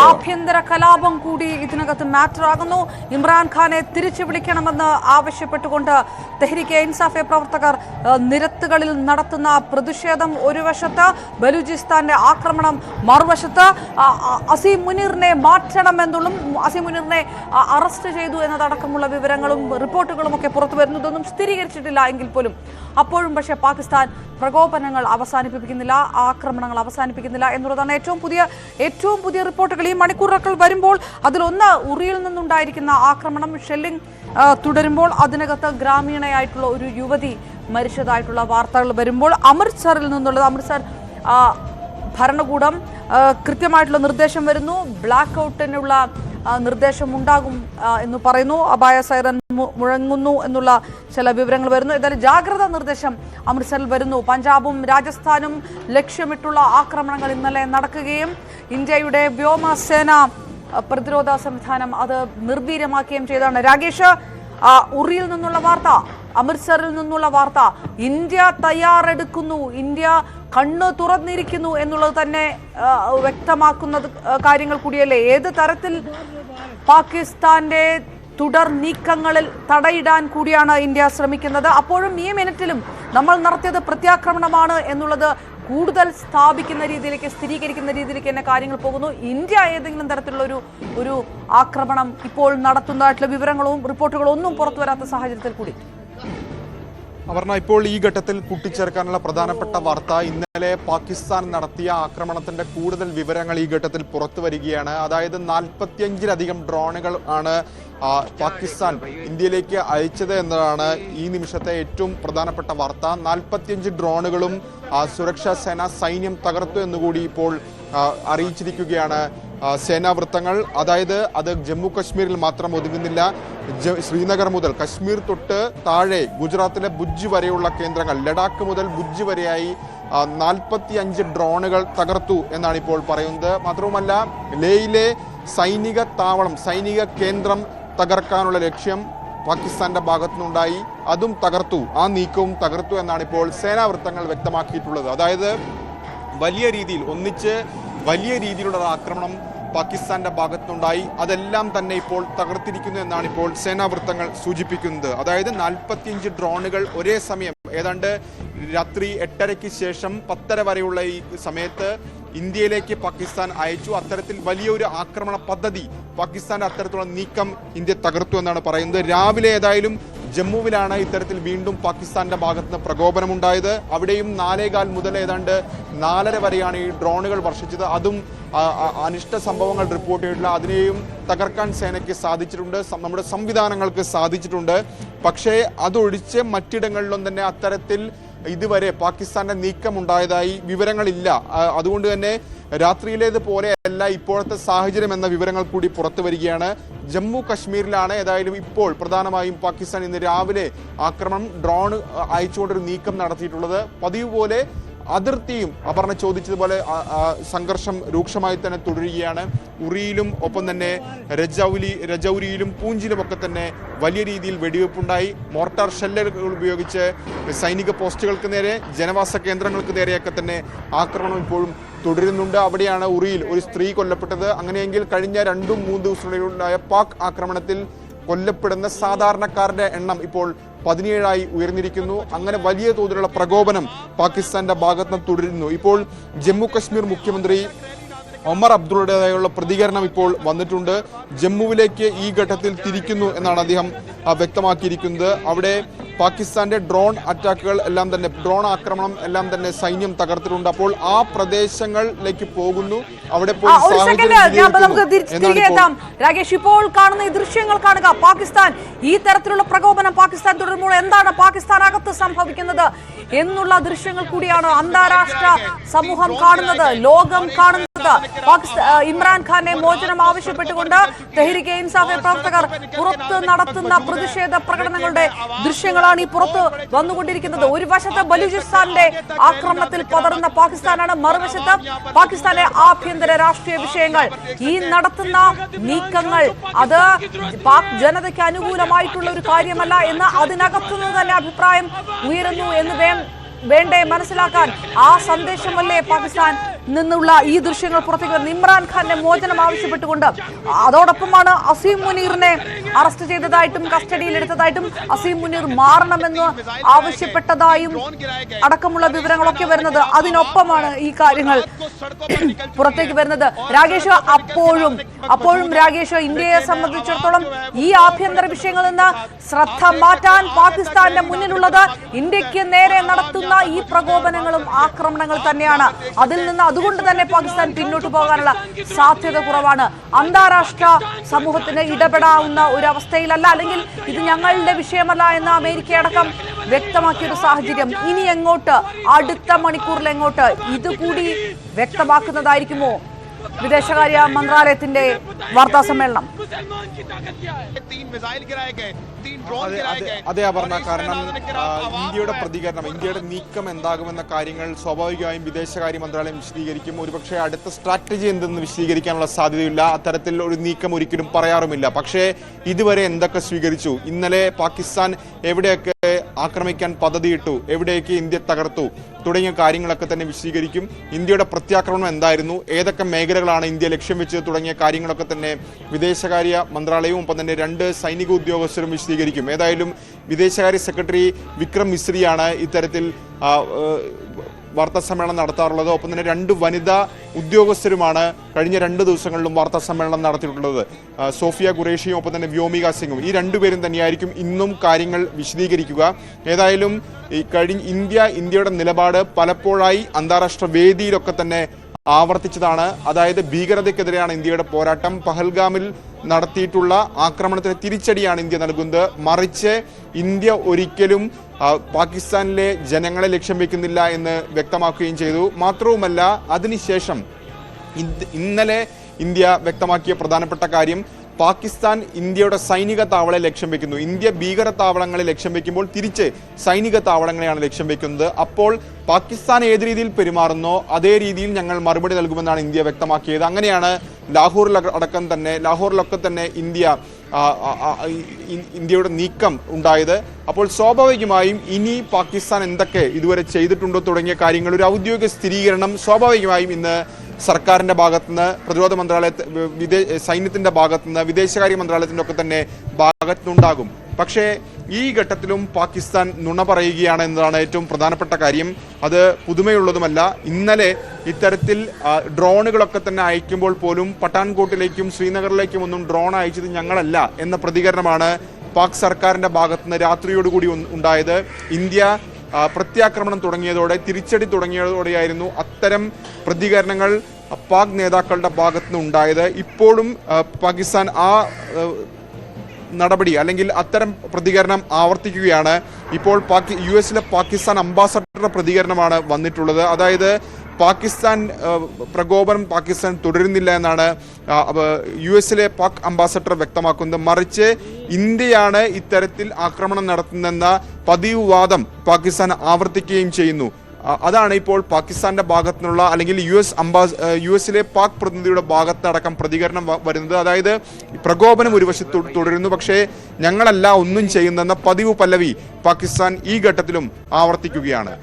ആഭ്യന്തര കലാപം കൂടി ഇതിനകത്ത് മാറ്റർ ആകുന്നു. ഇമ്രാൻഖാനെ തിരിച്ചു വിളിക്കണമെന്ന് ആവശ്യപ്പെട്ടുകൊണ്ട് തെഹ്രീകെ ഇൻസാഫെ പ്രവർത്തകർ നിരത്തുകളിൽ നടത്തുന്ന പ്രതിഷേധം ഒരു വശത്ത്, ബലൂചിസ്ഥാന്റെ ആക്രമണം മറുവശത്ത്, അസീം മുനീറിനെ മാറ്റണമെന്നുള്ളതും അസീം മുനീറിനെ അറസ്റ്റ് ചെയ്തു എന്നതടക്കമുള്ള വിവരങ്ങളും റിപ്പോർട്ടുകളും ഒക്കെ പുറത്തു വരുന്നതൊന്നും സ്ഥിരീകരിച്ചിട്ടില്ല എങ്കിൽ പോലും അപ്പോഴും പക്ഷേ പാകിസ്ഥാൻ പ്രകോപനങ്ങൾ അവസാനിപ്പിക്കുന്നില്ല, ആക്രമണങ്ങൾ അവസാനിപ്പിക്കുന്നില്ല എന്നുള്ളതാണ് ഏറ്റവും പുതിയ റിപ്പോർട്ടുകൾ. ഈ മണിക്കൂറുകൾ വരുമ്പോൾ അതിലൊന്ന് ഉറിയിൽ നിന്നുണ്ടായിരിക്കുന്ന ആക്രമണം, ഷെല്ലിംഗ് തുടരുമ്പോൾ അതിനകത്ത് ഗ്രാമീണയായിട്ടുള്ള ഒരു യുവതി മരിച്ചതായിട്ടുള്ള വാർത്തകൾ വരുമ്പോൾ അമൃത്സറിൽ നിന്നുള്ളത്, അമൃത്സർ ഭരണകൂടം കൃത്യമായിട്ടുള്ള നിർദ്ദേശം വരുന്നു, ബ്ലാക്ക് ഔട്ടിനുള്ള നിർദ്ദേശം ഉണ്ടാകും എന്ന് പറയുന്നു, അപായ സൈറൻ മുഴങ്ങുന്നു എന്നുള്ള ചില വിവരങ്ങൾ വരുന്നു. ഏതായാലും ജാഗ്രതാ നിർദ്ദേശം അമൃത്സറിൽ വരുന്നു. പഞ്ചാബും രാജസ്ഥാനും ലക്ഷ്യമിട്ടുള്ള ആക്രമണങ്ങൾ ഇന്നലെ നടക്കുകയും ഇന്ത്യയുടെ വ്യോമസേന പ്രതിരോധ സംവിധാനം അത് നിർവീര്യമാക്കുകയും ചെയ്തതാണ്. രാകേഷ്, ഉറിയിൽ നിന്നുള്ള വാർത്ത, അമൃത്സറിൽ നിന്നുള്ള വാർത്ത, ഇന്ത്യ തയ്യാറെടുക്കുന്നു, ഇന്ത്യ കണ്ണ് തുറന്നിരിക്കുന്നു എന്നുള്ളത് തന്നെ വ്യക്തമാക്കുന്ന കാര്യങ്ങൾ കൂടിയല്ലേ? ഏത് തരത്തിൽ പാകിസ്ഥാന്റെ തുടർ നീക്കങ്ങളിൽ തടയിടാൻ കൂടിയാണ് ഇന്ത്യ ശ്രമിക്കുന്നത്? അപ്പോഴും ഈ മിനിറ്റിലും നമ്മൾ നടത്തിയത് പ്രത്യാക്രമണമാണ് എന്നുള്ളത് കൂടുതൽ സ്ഥാപിക്കുന്ന രീതിയിലേക്ക്, സ്ഥിരീകരിക്കുന്ന രീതിയിലേക്ക് തന്നെ കാര്യങ്ങൾ പോകുന്നു. ഇന്ത്യ ഏതെങ്കിലും തരത്തിലുള്ള ഒരു ആക്രമണം ഇപ്പോൾ നടത്തുന്നതായിട്ടുള്ള വിവരങ്ങളും റിപ്പോർട്ടുകളും ഒന്നും പുറത്തു വരാത്ത സാഹചര്യത്തിൽ കൂടി അപർണ, ഇപ്പോൾ ഈ ഘട്ടത്തിൽ കൂട്ടിച്ചേർക്കാനുള്ള പ്രധാനപ്പെട്ട വാർത്ത, ഇന്നലെ പാകിസ്ഥാൻ നടത്തിയ ആക്രമണത്തിന്റെ കൂടുതൽ വിവരങ്ങൾ ഈ ഘട്ടത്തിൽ പുറത്തു വരികയാണ്. അതായത് 45-ലധികം ഡ്രോണുകൾ ആണ് പാകിസ്ഥാൻ ഇന്ത്യയിലേക്ക് അയച്ചത് എന്നതാണ് ഈ നിമിഷത്തെ ഏറ്റവും പ്രധാനപ്പെട്ട വാർത്ത. 45 ഡ്രോണുകളും സുരക്ഷാ സേന സൈന്യം തകർത്തു എന്നുകൂടി ഇപ്പോൾ അറിയിച്ചിരിക്കുകയാണ് സേനാ വൃത്തങ്ങൾ. അതായത് അത് ജമ്മു കശ്മീരിൽ മാത്രം ഒതുങ്ങുന്നില്ല. ശ്രീനഗർ മുതൽ കശ്മീർ തൊട്ട് താഴെ ഗുജറാത്തിലെ ഭുജ് വരെയുള്ള കേന്ദ്രങ്ങൾ, ലഡാക്ക് മുതൽ ഭുജ് വരെയായി 45 ഡ്രോണുകൾ തകർത്തു എന്നാണ് ഇപ്പോൾ പറയുന്നത്. മാത്രവുമല്ല, ലേയിലെ സൈനിക താവളം, സൈനിക കേന്ദ്രം തകർക്കാനുള്ള ലക്ഷ്യം പാകിസ്ഥാന്റെ ഭാഗത്തുനിന്നുണ്ടായി, അതും തകർത്തു, ആ നീക്കവും തകർത്തു എന്നാണ് ഇപ്പോൾ സേനാ വൃത്തങ്ങൾ വ്യക്തമാക്കിയിട്ടുള്ളത്. അതായത് വലിയ രീതിയിലുള്ള ആക്രമണം പാകിസ്ഥാന്റെ ഭാഗത്തുനിന്നുണ്ടായി, അതെല്ലാം തന്നെ ഇപ്പോൾ തകർത്തിരിക്കുന്നു എന്നാണ് ഇപ്പോൾ സേനാ വൃത്തങ്ങൾ സൂചിപ്പിക്കുന്നത്. അതായത് 45 ഡ്രോണുകൾ ഒരേ സമയം, ഏതാണ്ട് രാത്രി 8:30 ശേഷം 10:30 വരെയുള്ള ഈ സമയത്ത് ഇന്ത്യയിലേക്ക് പാകിസ്ഥാൻ അയച്ചു. അത്തരത്തിൽ വലിയൊരു ആക്രമണ പദ്ധതി, പാകിസ്ഥാന്റെ അത്തരത്തിലുള്ള നീക്കം ഇന്ത്യ തകർത്തു എന്നാണ് പറയുന്നത്. രാവിലെ ഏതായാലും ജമ്മുവിലാണ് ഇത്തരത്തിൽ വീണ്ടും പാകിസ്ഥാന്റെ ഭാഗത്തുനിന്ന് പ്രകോപനമുണ്ടായത്. അവിടെയും 4:15 മുതൽ ഏതാണ്ട് 4:30 വരെയാണ് ഈ ഡ്രോണുകൾ വർഷിച്ചത്. അതും അനിഷ്ട സംഭവങ്ങൾ റിപ്പോർട്ട് ചെയ്തിട്ടില്ല. അതിനെയും തകർക്കാൻ സേനയ്ക്ക് സാധിച്ചിട്ടുണ്ട്, നമ്മുടെ സംവിധാനങ്ങൾക്ക് സാധിച്ചിട്ടുണ്ട്. പക്ഷേ അതൊഴിച്ച് മറ്റിടങ്ങളിലൊന്നും തന്നെ അത്തരത്തിൽ ഇതുവരെ പാകിസ്ഥാന്റെ നീക്കമുണ്ടായതായി വിവരങ്ങളില്ല. അതുകൊണ്ട് തന്നെ രാത്രിയിലേതുപോലെ അല്ല ഇപ്പോഴത്തെ സാഹചര്യം എന്ന വിവരങ്ങൾ കൂടി പുറത്തു വരികയാണ്. ജമ്മു കശ്മീരിലാണ് ഏതായാലും ഇപ്പോൾ പ്രധാനമായും പാകിസ്ഥാൻ ഇന്ന് രാവിലെ ആക്രമണം, ഡ്രോൺ അയച്ചുകൊണ്ടൊരു നീക്കം നടത്തിയിട്ടുള്ളത്. പതിവ് പോലെ അതിർത്തിയും അപർണ ചോദിച്ചതുപോലെ സംഘർഷം രൂക്ഷമായി തന്നെ തുടരുകയാണ്. ഉറിയിലും ഒപ്പം തന്നെ രജൌരിയിലും പൂഞ്ചിലും ഒക്കെ തന്നെ വലിയ രീതിയിൽ വെടിവെപ്പുണ്ടായി. മോർട്ടാർ ഷെല്ലുകൾ ഉപയോഗിച്ച് സൈനിക പോസ്റ്റുകൾക്ക് നേരെ, ജനവാസ കേന്ദ്രങ്ങൾക്ക് നേരെയൊക്കെ തന്നെ ആക്രമണം ഇപ്പോഴും തുടരുന്നുണ്ട്. അവിടെയാണ് ഉറിയിൽ ഒരു സ്ത്രീ കൊല്ലപ്പെട്ടത്. അങ്ങനെയെങ്കിൽ കഴിഞ്ഞ 2-3 ദിവസങ്ങളിലുണ്ടായ പാക് ആക്രമണത്തിൽ കൊല്ലപ്പെടുന്ന സാധാരണക്കാരുടെ എണ്ണം ഇപ്പോൾ 17ആയി ഉയർന്നിരിക്കുന്നു. അങ്ങനെ വലിയ തോതിലുള്ള പ്രകോപനം പാകിസ്ഥാന്റെ ഭാഗത്തുനിന്ന് തുടരുന്നു. ഇപ്പോൾ ജമ്മു കശ്മീർ മുഖ്യമന്ത്രി ഒമർ അബ്ദുള്ളയുടേതായുള്ള പ്രതികരണം ഇപ്പോൾ വന്നിട്ടുണ്ട്. ജമ്മുവിലേക്ക് ഈ ഘട്ടത്തിൽ തിരിക്കുന്നു എന്നാണ് അദ്ദേഹം വ്യക്തമാക്കിയിരിക്കുന്നത്. അവിടെ പാകിസ്ഥാന്റെ ഡ്രോൺ അറ്റാക്കുകൾ എല്ലാം തന്നെ, ഡ്രോൺ ആക്രമണം എല്ലാം തന്നെ സൈന്യം തകർത്തിട്ടുണ്ട്. അപ്പോൾ ആ പ്രദേശങ്ങളിലേക്ക് പോകുന്നു, അവിടെ പോയി രാകേഷ്, ഇപ്പോൾ കാണുന്ന ഈ ദൃശ്യങ്ങൾ കാണുക. പാകിസ്ഥാൻ ഈ തരത്തിലുള്ള പ്രകോപനം പാകിസ്ഥാൻ തുടരുമ്പോൾ എന്താണ് പാകിസ്ഥാനകത്ത് സംഭവിക്കുന്നത് എന്നുള്ള ദൃശ്യങ്ങൾ കൂടിയാണ് അന്താരാഷ്ട്ര സമൂഹം കാണുന്നത്, ലോകം കാണുന്നത്. ഇമ്രാൻഖാന്റെ മോചനം ആവശ്യപ്പെട്ടുകൊണ്ട് തെഹ്രീകെ ഇൻസാഫെ പ്രവർത്തകർ പുറത്ത് നടത്തുന്ന പ്രതിഷേധ പ്രകടനങ്ങളുടെ ദൃശ്യങ്ങളാണ് ഈ പുറത്ത് വന്നുകൊണ്ടിരിക്കുന്നത്. ഒരു വശത്ത് ബലൂചിസ്ഥാന്റെ ആക്രമണത്തിൽ പതറുന്ന പാകിസ്ഥാനാണ്, മറുവശത്ത് പാകിസ്ഥാന്റെ ആഭ്യന്തര രാഷ്ട്രീയ വിഷയങ്ങൾ. ഈ നടത്തുന്ന നീക്കങ്ങൾ അത് പാക് ജനതയ്ക്ക് അനുകൂലമായിട്ടുള്ള ഒരു കാര്യമല്ല എന്ന് അതിനകത്തുനിന്ന് തന്നെ അഭിപ്രായം ഉയരുന്നു എന്ന് വേണ്ടേ മനസ്സിലാക്കാൻ. ആ സന്ദേശമല്ലേ പാകിസ്ഥാൻ നിന്നുള്ള ഈ ദൃശ്യങ്ങൾ പുറത്തേക്ക് വരുന്നത്. ഇമ്രാൻഖാന്റെ മോചനം ആവശ്യപ്പെട്ടുകൊണ്ട് അതോടൊപ്പമാണ് അസീം മുനീറിനെ അറസ്റ്റ് ചെയ്തതായിട്ടും കസ്റ്റഡിയിൽ എടുത്തതായിട്ടും അസീം മുനീർ മാറണമെന്ന് ആവശ്യപ്പെട്ടതായും അടക്കമുള്ള വിവരങ്ങളൊക്കെ വരുന്നത്. അതിനൊപ്പമാണ് ഈ കാര്യങ്ങൾ പുറത്തേക്ക് വരുന്നത്. രാകേഷ്, അപ്പോഴും രാകേഷ്, ഇന്ത്യയെ സംബന്ധിച്ചിടത്തോളം ഈ ആഭ്യന്തര വിഷയങ്ങളിൽ നിന്ന് ശ്രദ്ധ മാറ്റാൻ പാകിസ്ഥാന്റെ മുന്നിലുള്ളത് ഇന്ത്യക്ക് നേരെ നടത്തുന്ന ഈ പ്രകോപനങ്ങളും ആക്രമണങ്ങൾ തന്നെയാണ്. അതുകൊണ്ട് തന്നെ പാകിസ്ഥാൻ പിന്നോട്ട് പോകാനുള്ള സാധ്യത കുറവാണ്. അന്താരാഷ്ട്ര സമൂഹത്തിന് ഇടപെടാവുന്ന ഒരു അവസ്ഥയിലല്ല, അല്ലെങ്കിൽ ഇത് ഞങ്ങളുടെ വിഷയമല്ല എന്ന് അമേരിക്കയടക്കം വ്യക്തമാക്കിയൊരു സാഹചര്യം. ഇനി എങ്ങോട്ട്, അടുത്ത മണിക്കൂറിൽ എങ്ങോട്ട്, ഇതുകൂടി വ്യക്തമാക്കുന്നതായിരിക്കുമോ വിദേശകാര്യ മന്ത്രാലയത്തിന്റെ വാർത്താ സമ്മേളനം? അതെ അപർണ, കാരണം ഇന്ത്യയുടെ പ്രതികരണം, ഇന്ത്യയുടെ നീക്കം എന്താകുമെന്ന കാര്യങ്ങൾ സ്വാഭാവികമായും വിദേശകാര്യ മന്ത്രാലയം വിശദീകരിക്കും. ഒരുപക്ഷെ അടുത്ത സ്ട്രാറ്റജി എന്തെന്ന് വിശദീകരിക്കാനുള്ള സാധ്യതയില്ല. അത്തരത്തിൽ ഒരു നീക്കം ഒരിക്കലും പറയാറുമില്ല. പക്ഷേ ഇതുവരെ എന്തൊക്കെ സ്വീകരിച്ചു, ഇന്നലെ പാകിസ്ഥാൻ എവിടെയൊക്കെ ആക്രമിക്കാൻ പദ്ധതിയിട്ടു, എവിടെയൊക്കെ ഇന്ത്യ തകർത്തു തുടങ്ങിയ കാര്യങ്ങളൊക്കെ തന്നെ വിശദീകരിക്കും. ഇന്ത്യയുടെ പ്രത്യാക്രമണം എന്തായിരുന്നു, ഏതൊക്കെ മേഖലകളാണ് ഇന്ത്യ ലക്ഷ്യം വെച്ചത് തുടങ്ങിയ കാര്യങ്ങളൊക്കെ തന്നെ വിദേശകാര്യ മന്ത്രാലയവും ഒപ്പം തന്നെ 2 സൈനിക ഉദ്യോഗസ്ഥരും വിശദീകരിക്കും. ഏതായാലും വിദേശകാര്യ സെക്രട്ടറി വിക്രം മിസ്രിയാണ് ഇത്തരത്തിൽ വാർത്താ സമ്മേളനം നടത്താറുള്ളത്. ഒപ്പം തന്നെ 2 വനിതാ ഉദ്യോഗസ്ഥരുമാണ് കഴിഞ്ഞ 2 ദിവസങ്ങളിലും വാർത്താ സമ്മേളനം നടത്തിയിട്ടുള്ളത്. സോഫിയ ഖുറേഷിയും ഒപ്പം തന്നെ വ്യോമിക സിംഗും. ഈ 2 പേരും തന്നെയായിരിക്കും ഇന്നും കാര്യങ്ങൾ വിശദീകരിക്കുക. ഏതായാലും ഇന്ത്യയുടെ നിലപാട് പലപ്പോഴായി അന്താരാഷ്ട്ര വേദിയിലൊക്കെ തന്നെ ആവർത്തിച്ചതാണ്. അതായത് ഭീകരതയ്ക്കെതിരെയാണ് ഇന്ത്യയുടെ പോരാട്ടം. പഹൽഗാമിൽ നടത്തിയിട്ടുള്ള ആക്രമണത്തിന് തിരിച്ചടിയാണ് ഇന്ത്യ നൽകുന്നത്. മറിച്ച് ഇന്ത്യ ഒരിക്കലും പാകിസ്ഥാനിലെ ജനങ്ങളെ ലക്ഷ്യം വെക്കുന്നില്ല എന്ന് വ്യക്തമാക്കുകയും ചെയ്തു. മാത്രവുമല്ല, അതിനുശേഷം ഇന്നലെ ഇന്ത്യ വ്യക്തമാക്കിയ പ്രധാനപ്പെട്ട കാര്യം, പാകിസ്ഥാൻ ഇന്ത്യയുടെ സൈനിക താവളെ ലക്ഷ്യം വെക്കുന്നു. ഇന്ത്യ ഭീകര താവളങ്ങളെ ലക്ഷ്യം വെക്കുമ്പോൾ തിരിച്ച് സൈനിക താവളങ്ങളെയാണ് ലക്ഷ്യം വെക്കുന്നത്. അപ്പോൾ പാകിസ്ഥാൻ ഏത് രീതിയിൽ പെരുമാറുന്നോ അതേ രീതിയിൽ ഞങ്ങൾ മറുപടി നൽകുമെന്നാണ് ഇന്ത്യ വ്യക്തമാക്കിയത്. അങ്ങനെയാണ് ലാഹോറിലൊക്കെ തന്നെ ഇന്ത്യയുടെ നീക്കം ഉണ്ടായത്. അപ്പോൾ സ്വാഭാവികമായും ഇനി പാകിസ്ഥാൻ എന്തൊക്കെ ഇതുവരെ ചെയ്തിട്ടുണ്ടോ തുടങ്ങിയ കാര്യങ്ങൾ ഒരു ഔദ്യോഗിക സ്ഥിരീകരണം സ്വാഭാവികമായും ഇന്ന് സർക്കാരിന്റെ ഭാഗത്തുനിന്ന്, പ്രതിരോധ സൈന്യത്തിന്റെ ഭാഗത്തുനിന്ന്, വിദേശകാര്യ മന്ത്രാലയത്തിന്റെ ഒക്കെ തന്നെ ഭാഗത്തുനിന്നുണ്ടാകും. പക്ഷേ ഈ ഘട്ടത്തിലും പാകിസ്ഥാൻ നുണ പറയുകയാണ് എന്നതാണ് ഏറ്റവും പ്രധാനപ്പെട്ട കാര്യം. അത് പുതുമയുള്ളതുമല്ല. ഇന്നലെ ഇത്തരത്തിൽ ഡ്രോണുകളൊക്കെ തന്നെ അയക്കുമ്പോൾ പോലും പട്ടാൻകോട്ടിലേക്കും ശ്രീനഗറിലേക്കും ഒന്നും ഡ്രോൺ അയച്ചത് ഞങ്ങളല്ല എന്ന പ്രതികരണമാണ് പാക് സർക്കാരിന്റെ ഭാഗത്തുനിന്ന് രാത്രിയോടുകൂടി ഉണ്ടായത്. ഇന്ത്യ പ്രത്യാക്രമണം തുടങ്ങിയതോടെ, തിരിച്ചടി തുടങ്ങിയതോടെയായിരുന്നു അത്തരം പ്രതികരണങ്ങൾ പാക് നേതാക്കളുടെ ഭാഗത്തുനിന്ന് ഉണ്ടായത്. ഇപ്പോഴും പാകിസ്ഥാൻ ആ നടപടി അല്ലെങ്കിൽ അത്തരം പ്രതികരണം ആവർത്തിക്കുകയാണ്. ഇപ്പോൾ US പാകിസ്ഥാൻ അംബാസഡറുടെ പ്രതികരണമാണ് വന്നിട്ടുള്ളത്. അതായത് പാകിസ്ഥാൻ പ്രകോപനം പാകിസ്ഥാൻ തുടരുന്നില്ല എന്നാണ് US പാക് അംബാസഡർ വ്യക്തമാക്കുന്നത്. മറിച്ച് ഇന്ത്യയാണ് ഇത്തരത്തിൽ ആക്രമണം നടത്തുന്നെന്ന പതിവ് വാദം പാകിസ്ഥാൻ ആവർത്തിക്കുകയും ചെയ്യുന്നു. അതാണ് ഇപ്പോൾ പാകിസ്ഥാന്റെ ഭാഗത്തുനിന്നുള്ള അല്ലെങ്കിൽ US പാക് പ്രതിനിധിയുടെ ഭാഗത്തടക്കം പ്രതികരണം വരുന്നത്. അതായത് പ്രകോപനം ഒരു വശത്ത് തുടരുന്നു, പക്ഷേ ഞങ്ങളല്ല ഒന്നും ചെയ്യുന്നെന്ന പതിവ് പല്ലവി പാകിസ്ഥാൻ ഈ ഘട്ടത്തിലും ആവർത്തിക്കുകയാണ്.